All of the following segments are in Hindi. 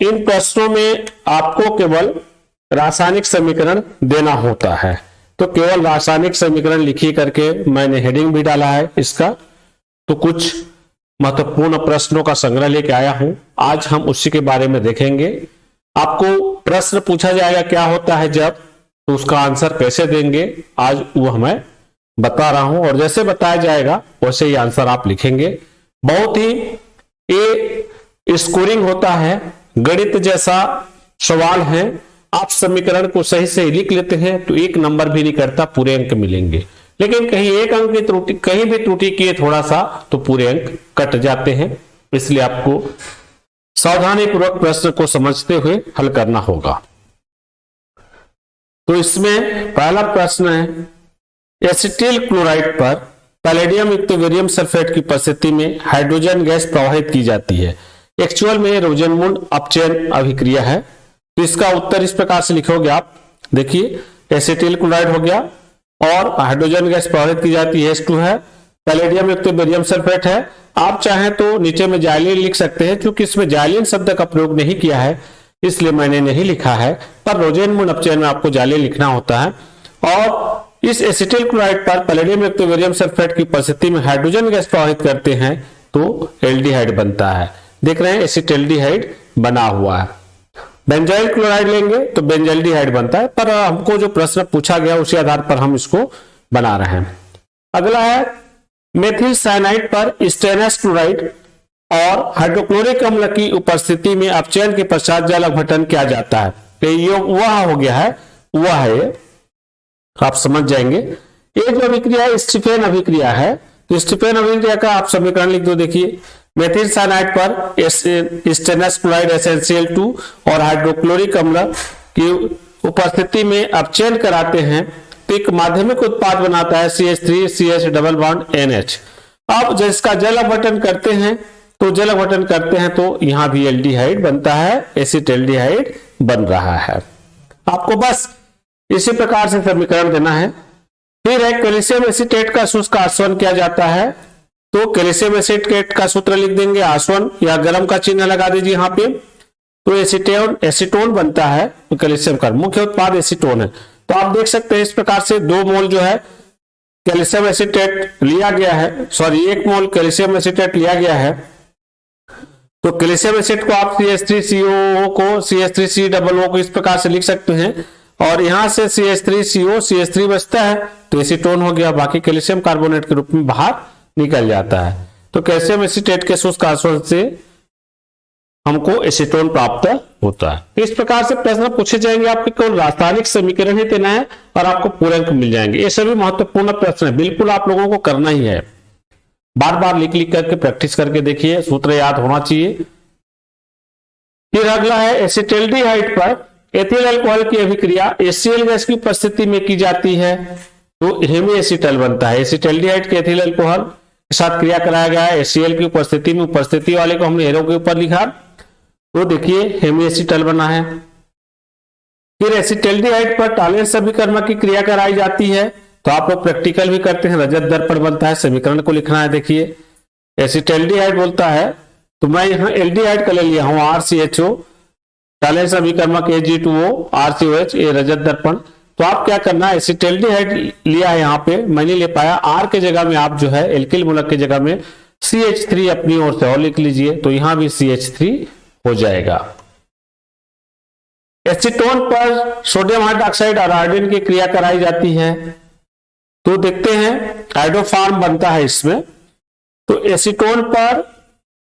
इन प्रश्नों में आपको केवल रासायनिक समीकरण देना होता है, तो केवल रासायनिक समीकरण लिखी करके मैंने हेडिंग भी डाला है इसका। तो कुछ महत्वपूर्ण प्रश्नों का संग्रह लेके आया हूं, आज हम उसी के बारे में देखेंगे। आपको प्रश्न पूछा जाएगा क्या होता है जब, तो उसका आंसर कैसे देंगे आज वो मैं बता रहा हूं, और जैसे बताया जाएगा वैसे ही आंसर आप लिखेंगे। बहुत ही ये स्कोरिंग होता है, गणित जैसा सवाल है। आप समीकरण को सही से लिख लेते हैं तो 1 नंबर भी नहीं करता, पूरे अंक मिलेंगे। लेकिन कहीं 1 अंक की त्रुटि, कहीं भी त्रुटि किए थोड़ा सा तो पूरे अंक कट जाते हैं। इसलिए आपको सावधानी पूर्वक प्रश्न को समझते हुए हल करना होगा। तो इसमें पहला प्रश्न है, एसिटिल क्लोराइड पर पैलेडियम युक्त बेरियम सल्फेट की उपस्थिति में हाइड्रोजन गैस प्रवाहित की जाती है। एक्चुअल में रोजनमूल अपचयन अभिक्रिया है। तो इसका उत्तर इस प्रकार से लिखोगे आप, देखिए एसिटिल क्लोराइड हो गया और हाइड्रोजन गैस प्रवाहित की जाती है, H2 है, पैलेडियम युक्त बेरियम सल्फेट है। आप चाहें तो नीचे में जाइलिन लिख सकते हैं, क्योंकि इसमें जाइलिन शब्द का प्रयोग नहीं किया है इसलिए मैंने नहीं लिखा है, पर रोजनमूल अपचयन में आपको जाइलिन लिखना होता है। और इस एसिटिल क्लोराइड पर पैलेडियम युक्त बेरियम सल्फेट की उपस्थिति में हाइड्रोजन गैस प्रवाहित करते हैं तो एल्डिहाइड बनता है। देख रहे हैं एसिटिल्डिहाइड बना हुआ है। बेंजाइल क्लोराइड लेंगे तो बेंजाल्डिहाइड बनता है, पर हमको जो प्रश्न पूछा गया उसी आधार पर हम इसको बना रहे हैं। अगला है, मेथिल साइनाइड पर स्टेनस क्लोराइड और हाइड्रोक्लोरिक अम्ल की उपस्थिति में अपचयन के पश्चात जल अपघटन किया जाता है। तो ये वह हो गया है, वह है, आप समझ जाएंगे। ये जो अभिक्रिया है स्टीफेन अभिक्रिया है, तो स्टीफेन अभिक्रिया का आप समीकरण लिख दो। देखिए मेथिल साइनाइड पर स्टेनस क्लोराइड SnCl2 और हाइड्रोक्लोरिक अम्ल की उपस्थिति में अपचयन कराते हैं तो एक माध्यमिक उत्पाद बनाता है CH3CH डबल बॉन्ड NH। अब जिसका जल अपघटन करते हैं तो यहां भी एल्डिहाइड बनता है, एसिटिल्डिहाइड बन रहा है। आपको बस इसी प्रकार से समीकरण देना है। फिर है कैल्शियम एसीटेट का शुष्क आसवन किया जाता है, तो कैल्शियम एसीटेट का सूत्र लिख देंगे, आसवन या गरम का चिन्ह लगा दीजिए यहाँ पे। तो एसीटोन बनता है, तो कैल्शियम का मुख्य उत्पाद एसीटोन है। तो आप देख सकते हैं इस प्रकार से 2 मोल जो है कैल्शियम एसीटेट लिया गया है, 1 मोल कैल्शियम एसीटेट लिया गया है। तो कैल्शियम एसिड को आप CH3CO को CH3C को इस प्रकार से लिख सकते हैं, और यहां से CH3CO CH3 बचता है तो एसीटोन हो गया, बाकी कैल्शियम कार्बोनेट के रूप में बाहर निकल जाता है। तो कैल्शियम एसीटेट के शुष्क आसवन से हमको एसीटोन प्राप्त होता है। इस प्रकार से प्रश्न पूछे जाएंगे, आपके केवल रासायनिक समीकरण ही देना है और आपको पूरे अंक मिल जाएंगे। ये सभी महत्वपूर्ण प्रश्न है, बिल्कुल आप लोगों को करना ही है। बार बार लिख करके प्रैक्टिस करके देखिए, सूत्र याद होना चाहिए। फिर अगला है, एसिटिल्डिहाइड पर एथिल अल्कोहल की अभिक्रिया HCl गैस की उपस्थिति में की जाती है तो हेमीएसिटल बनता है। एसिटिल्डिहाइड के एथिल अल्कोहल के साथ क्रिया कराया गया है HCl की उपस्थिति में, उपस्थिति वाले को हमने एरो के ऊपर लिखा, तो देखिए हेमीएसिटल बना है। फिर एसिटिल्डिहाइड पर टॉलेंस अभिकर्मक की क्रिया कराई जाती है, तो आप लोग प्रैक्टिकल भी करते हैं, रजत दर्पण बनता है। समीकरण को लिखना है, देखिए एसिटिल्डिहाइड बोलता है, तो मैं यहाँ एल्डिहाइड का ले लिया हूँ RCHO, टॉलेंस अभिकर्मक Ag2O RCOH, ये रजत दर्पण। तो आप क्या करना है, एसिटिल्डिहाइड लिया है, यहाँ पे मैं नहीं ले पाया, R के जगह में आप जो है एल्किल मूलक के जगह में CH3 अपनी ओर से और लिख लीजिए, तो यहां भी CH3 हो जाएगा। एसीटोन पर सोडियम हाइड्रोक्साइड और आयोडीन की क्रिया कराई जाती है, तो देखते हैं आयोडोफार्म बनता है इसमें। तो एसीटोन पर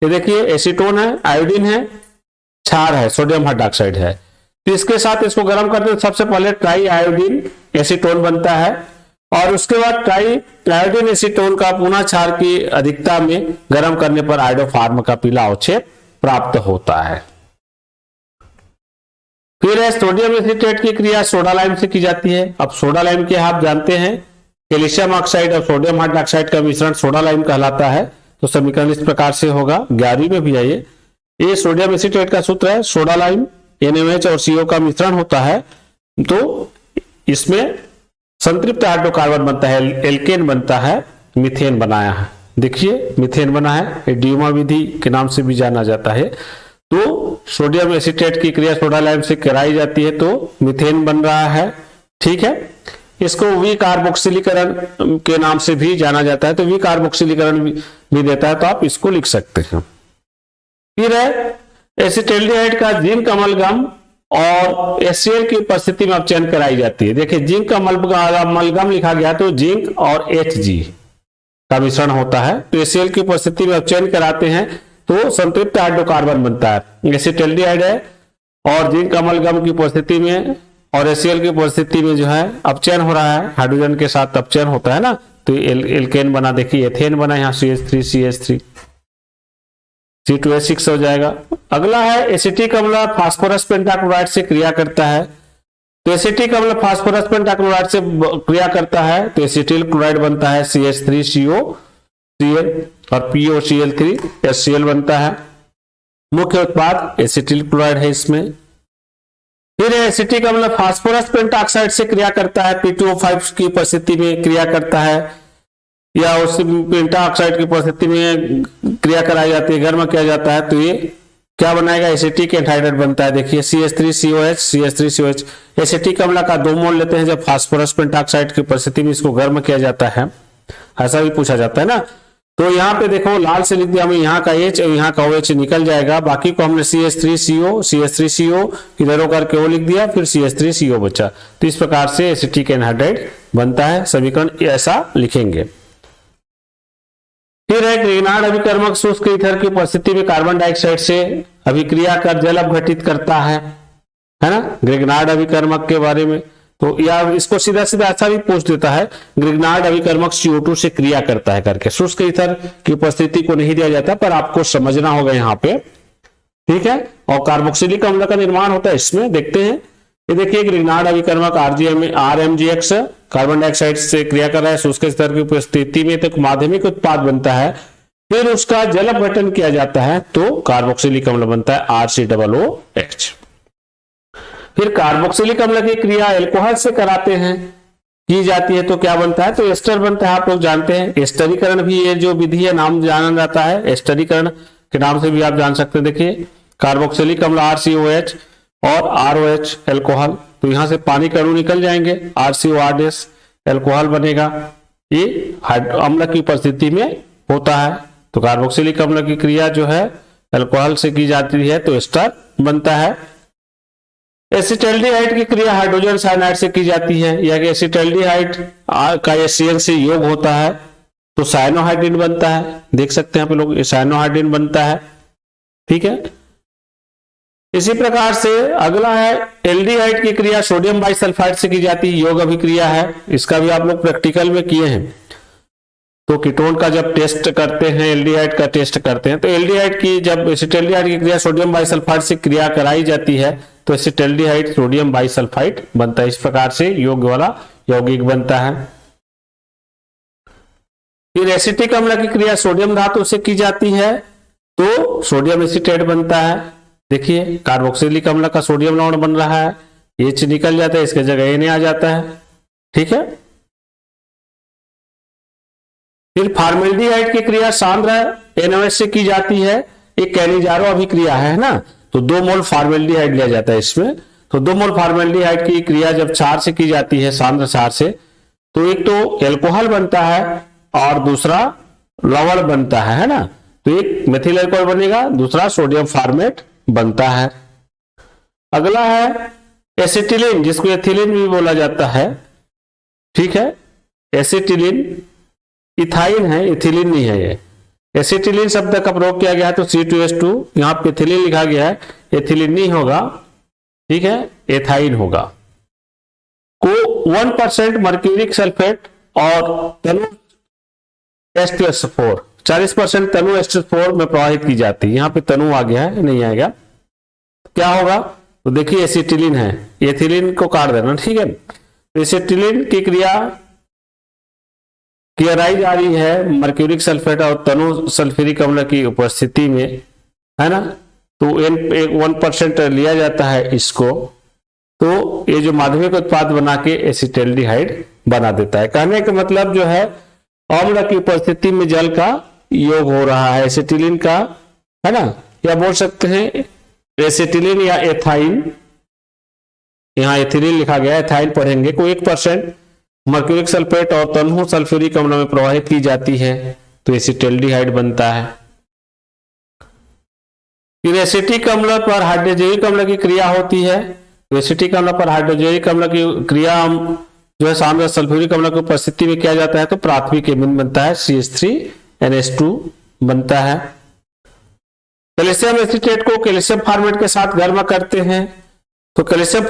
ये देखिए एसीटोन है, आयोडीन है, क्षार है, सोडियम हाइड्रोक्साइड है, तो इसके साथ इसको गर्म करते हैं। सबसे पहले ट्राई आयोडीन एसीटोन बनता है और उसके बाद ट्राई आयोडीन एसीटोन का पुनः क्षार की अधिकता में गर्म करने पर आयोडोफार्म का पीला अवक्षेप प्राप्त होता है। फिर है सोडियम एसीटेट की क्रिया सोडा लाइम से की जाती है। अब सोडा लाइम के आप जानते हैं कैल्शियम ऑक्साइड और सोडियम हाइड्रोक्साइड का मिश्रण सोडा लाइम कहलाता है। तो समीकरण इस प्रकार से होगा, 11वीं में भी आइए। ये सोडियम एसीटेट का सूत्र है, सोडा लाइम NaOH और CO का मिश्रण होता है, तो इसमें संतृप्त हाइड्रोकार्बन बनता है, एल्केन बनता है, मीथेन बनाया है। देखिए मीथेन बना है, ड्यूमा विधि के नाम से भी जाना जाता है। तो सोडियम एसीटेट की क्रिया सोडा लाइम से कराई जाती है तो मीथेन बन रहा है। ठीक है, इसको विकार्बोक्सिलीकरण के नाम से भी जाना जाता है, तो विकार्बोक्सिलीकरण भी देता है, तो आप इसको लिख सकते हैं। फिर है एसिटाल्डिहाइड का जिंक अमलगम और HCl की उपस्थिति में अपचयन कराई जाती है। देखिए जिंक अमलगम लिखा गया तो जिंक और Hg का मिश्रण होता है, तो HCl की उपस्थिति में अपचयन कराते हैं तो संतृप्त हाइड्रोकार्बन बनता है। एसिटाल्डिहाइड है और जिंक अमलगम की उपस्थिति में और HCl की उपस्थिति में जो है अपचयन हो रहा है, हाइड्रोजन के साथ अपचयन होता है ना, तो एल्केन बना, देखिए एथेन बना, यहाँ CH3 C2H6 हो जाएगा। अगला है एसिटिक अम्ल फास्फोरस पेंटाक्लोराइड से क्रिया करता है, तो एसिटिक अम्ल फास्फोरस पेंटाक्लोराइड से क्रिया करता है तो एसिटिल क्लोराइड बनता है CH3COCl और POCl3 HCl बनता है। मुख्य उत्पाद एसिटिल क्लोराइड है इसमें। फिर एसिटिक अम्ल फास्फोरस पेंटाऑक्साइड से क्रिया करता है, P2O5 की उपस्थिति में क्रिया करता है या उस पेंटाऑक्साइड की उपस्थिति में क्रिया कराई जाती है, गर्म किया जाता है, तो ये क्या बनाएगा, एसिटिक एनहाइड्राइड बनता है। देखिए CH3COH एसिटिक अम्ल का 2 मोल लेते हैं जब फास्फोरस पेंटाऑक्साइड की उपस्थिति में इसको गर्म किया जाता है, ऐसा भी पूछा जाता है ना। तो यहाँ पे देखो लाल से लिख दिया हमें, यहाँ का H और यहाँ का OH निकल जाएगा, बाकी को हमने CH3CO इधर होकर के O लिख दिया, फिर CH3CO बचा, तो इस प्रकार से एसिटिक एनहाइड्राइड बनता है। समीकरण ऐसा लिखेंगे। फिर है ग्रिग्नार्ड अभिकर्मक शुष्क ईथर की उपस्थिति में कार्बन डाइऑक्साइड से अभिक्रिया कर जल अपघटित करता है ना, ग्रिग्नार्ड अभिकर्मक के बारे में। तो या इसको सीधा सीधा ऐसा भी पूछ देता है, ग्रिग्नार्ड अभिकर्मक CO2 से क्रिया करता है करके, शुष्क ईथर की उपस्थिति को नहीं दिया जाता, पर आपको समझना होगा यहाँ पे। ठीक है, और कार्बोक्सिलिक अम्ल का निर्माण होता है इसमें, देखते हैं। ये देखिए ग्रिग्नार्ड अभिकर्मक RMGX कार्बन डाइऑक्साइड से क्रिया कर रहा है शुष्क ईथर की उपस्थिति में, तो माध्यमिक उत्पाद बनता है, फिर उसका जल अपघटन किया जाता है तो कार्बोक्सिलिक अम्ल बनता है RCOOH। फिर कार्बोक्सिलिक अम्ल की क्रिया एल्कोहल से कराते हैं, की जाती है, तो क्या बनता है, तो एस्टर बनता है। आप लोग जानते हैं एस्टरीकरण भी, ये जो विधि है नाम जाना जाता है, एस्टरीकरण के नाम से भी आप जान सकते हैं। देखिए कार्बोक्सिलिक अम्ल RCOH और ROH एल्कोहल, तो यहां से पानी के अणु निकल जाएंगे, RCOR एल्कोहल बनेगा, ये अम्ल की उपस्थिति में होता है। तो कार्बोक्सिलिक अम्ल की क्रिया जो है एल्कोहल से की जाती है तो एस्टर बनता है। एसिटाल्डिहाइड की क्रिया हाइड्रोजन साइनाइड से की जाती है, या कि एसिटाल्डिहाइड का HCl से योग होता है तो साइनोहाइड्रिन बनता है, देख सकते हैं आप लोग, साइनोहाइड्रिन बनता है। ठीक है, इसी प्रकार से अगला है एल्डिहाइड की क्रिया सोडियम बाइसल्फाइड से की जाती है, योग अभिक्रिया है, इसका भी आप लोग प्रैक्टिकल में किए हैं। तो कीटोन का जब टेस्ट करते हैं, एल्डिहाइड का टेस्ट करते हैं, तो एल्डिहाइड की जब एसिटाल्डिहाइड की क्रिया सोडियम बाइसल्फाइड से क्रिया कराई जाती है तो एसिटाल्डिहाइड सोडियम बाइसल्फाइड बनता है। इस प्रकार से योग वाला यौगिक बनता है। फिर एसिटिक अम्ल की क्रिया सोडियम धातु से की जाती है तो सोडियम एसीटेट बनता है। देखिए कार्बोक्सिलिक अम्ल का सोडियम लवण बन रहा है, H निकल जाता है, इसके जगह Na आ जाता है। ठीक है, फिर फॉर्मेल्डिहाइड की क्रिया सांद्र NaOH से की जाती है, एक कैनिजारो अभिक्रिया है ना, तो 2 मोल फॉर्मेल्डिहाइड लिया जाता है इसमें। तो 2 मोल फॉर्मेल्डिहाइड की क्रिया जब क्षार से की जाती है, सांद्र क्षार से, तो एक तो एल्कोहल बनता है और दूसरा लवण बनता है ना, तो एक मेथिल एल्कोहल बनेगा, दूसरा सोडियम फॉर्मेट बनता है। अगला है एसिटिलीन, जिसको एथिलीन भी बोला जाता है। ठीक है, एसिटिलीन इथाइन है, एथिलीन नहीं है। ये एसिटिलीन शब्द का प्रयोग किया गया है तो C2H2, यहां पे एथिलीन लिखा गया है, एथिलीन नहीं होगा। ठीक है, एथाइन होगा। को 1% मर्क्यूरिक सल्फेट और तनु H2SO4 40% तनु H2SO4 में प्रवाहित की जाती है। यहां पे तनु आ गया है, नहीं आएगा, क्या होगा, तो देखिए एसिटिलीन है, एथिलीन को काट देना। ठीक है, एसिटिलीन की क्रिया कराई जा रही है मर्क्यूरिक सल्फेट और तनु सल्फ्यूरिक अम्ल की उपस्थिति में, है ना, तो 1% लिया जाता है इसको, तो ये जो माध्यमिक उत्पाद बना के एसिटाल्डिहाइड बना देता है। कहने का मतलब जो है अम्ल की उपस्थिति में जल का योग हो रहा है एसिटिलीन का, है ना, या बोल सकते हैं एसिटिलीन या एथाइन, यहाँ एथिलीन लिखा गया है, एथाइन पढ़ेंगे, को 1% मर्क्यूरिक सल्फेट और तनहु सल्फ्यूरिक अम्ल में प्रवाहित की जाती है तो एसिटल्डिहाइड बनता है। फिर एसिटिक अम्ल पर हाइड्रोजनिक अम्ल की क्रिया होती है, तो एसिटिक अम्ल पर हाइड्रोजनिक अम्ल की क्रिया जो है सामने सल्फ्यूरिक अम्ल की उपस्थिति में किया जाता है तो प्राथमिक एमीन बनता है, CH3NH2 बनता है। कैल्शियम एसीटेट को कैल्शियम फॉर्मेट के साथ गर्म करते हैं तो कैल्शियम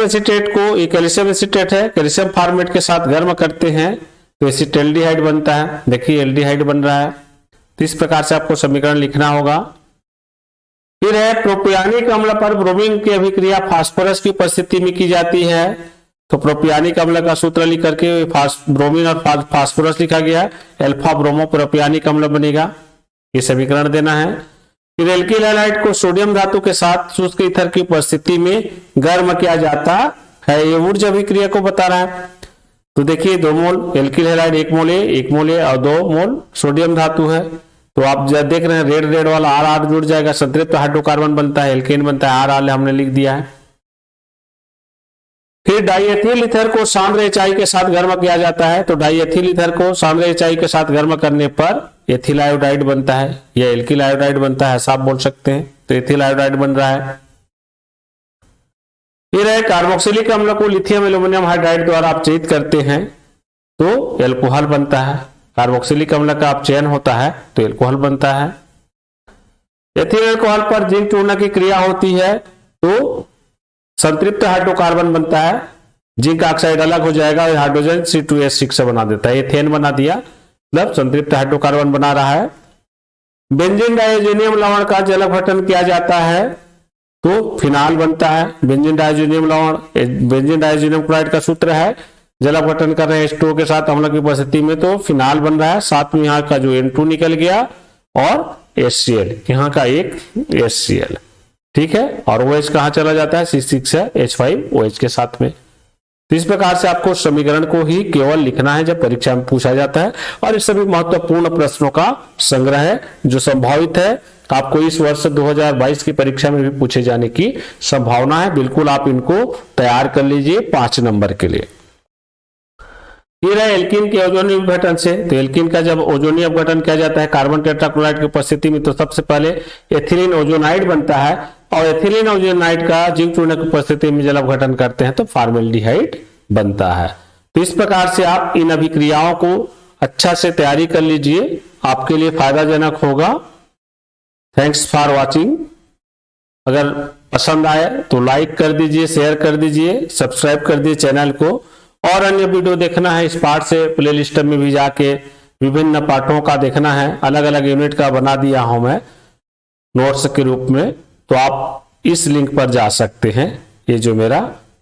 एसीटेट को, ये कैल्शियम एसीटेट है, कैल्शियम फॉर्मेट के साथ गर्म करते हैं तो एसिटल्डिहाइड बनता है। देखिए एल्डिहाइड बन रहा है। तो इस प्रकार से आपको समीकरण लिखना होगा। फिर है प्रोपियानिक अम्ल पर ब्रोमीन की अभिक्रिया फास्फोरस की उपस्थिति में की जाती है तो प्रोपियानिक अम्ल का सूत्र लिख करके ब्रोमीन और फास्फोरस लिखा गया, अल्फा ब्रोमो प्रोपियानिक अम्ल बनेगा, ये समीकरण देना है। फिर एल्किल हैलाइड को सोडियम धातु के साथ शुष्क ईथर की उपस्थिति में गर्म किया जाता है, ये ऊर्जा अभिक्रिया को बता रहा है। तो देखिए 2 मोल एल्किल हैलाइड, 1 मोल और 2 मोल सोडियम धातु है, तो आप जब देख रहे हैं रेड वाला R जुड़ जाएगा, संतृप्त हाइड्रोकार्बन बनता है, एल्केन बनता है, R हमने लिख दिया है। फिर डाइएथिल ईथर को सांद्र एचआई के साथ गर्म किया जाता है तो डाइएथिल ईथर को सांद्र एचआई के साथ गर्म करने पर एथिल आयोडाइड बनता है या एल्किल आयोडाइड बनता है, साफ बोल सकते हैं, तो एथिल आयोडाइड बन रहा है। फिर है कार्बोक्सिलिक अम्ल को लिथियम एल्यूमिनियम हाइड्राइड द्वारा आप चयित करते हैं तो एल्कोहल बनता है। कार्बोक्सिलिक अम्ल का अपचयन होता है तो एल्कोहल बनता है। एथिल एल्कोहल पर जिंक चूर्ण की क्रिया होती है तो संतृप्त हाइड्रोकार्बन बनता है, जिंक ऑक्साइड अलग हो जाएगा और हाइड्रोजन C2H6 से बना देता है, एथेन बना दिया, मतलब संतृप्त हाइड्रोकार्बन बना रहा है। बेंजीन डाइजेनियम लवण का जल अपघटन किया जाता है तो फिनाल बनता है। बेंजीन डाइजेनियम लवण, बेंजीन डाइजेनियम क्लोराइड का सूत्र है, जल अपघटन कर रहे हैं H2O के साथ अम्ल की उपस्थिति में तो फिनाल बन रहा है। साथ में यहाँ का जो N2 निकल गया और HCl, यहाँ का एक HCl, ठीक है, और OH कहाँ चला जाता है, C6H5OH के साथ में। तो इस प्रकार से आपको समीकरण को ही केवल लिखना है जब परीक्षा में पूछा जाता है, और इस सभी महत्वपूर्ण प्रश्नों का संग्रह है जो संभावित है आपको इस वर्ष 2022 की परीक्षा में भी पूछे जाने की संभावना है। बिल्कुल आप इनको तैयार कर लीजिए 5 नंबर के लिए। फिर है एल्कीन के ओजोनी अपघटन से, तो एल्कीन का जब ओजोनी अपघटन किया जाता है कार्बन टेट्राक्लोराइड की उपस्थिति में तो सबसे पहले एथिलीन ओजोनाइड बनता है, और एथिलीन ओजोनाइड का जिंक चूर्ण की उपस्थिति में जल अपघटन करते हैं तो फॉर्मेल्डिहाइड बनता है। तो इस प्रकार से आप इन अभिक्रियाओं को अच्छा से तैयारी कर लीजिए, आपके लिए फायदाजनक होगा। Thanks for watching. अगर पसंद आए तो लाइक कर दीजिए, शेयर कर दीजिए, सब्सक्राइब कर दीजिए चैनल को, और अन्य वीडियो देखना है इस पाठ से प्लेलिस्ट में भी जाके विभिन्न पाठों का देखना है, अलग अलग यूनिट का बना दिया हूं मैं नोट्स के रूप में, तो आप इस लिंक पर जा सकते हैं, ये जो मेरा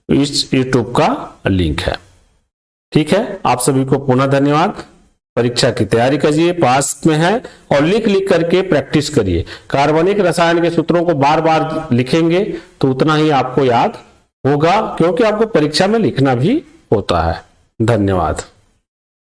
इस YouTube का लिंक है। ठीक है, आप सभी को पुनः धन्यवाद। परीक्षा की तैयारी करिए, पास में है, और लिख करके प्रैक्टिस करिए। कार्बनिक रसायन के सूत्रों को बार बार लिखेंगे तो उतना ही आपको याद होगा, क्योंकि आपको परीक्षा में लिखना भी होता है। धन्यवाद।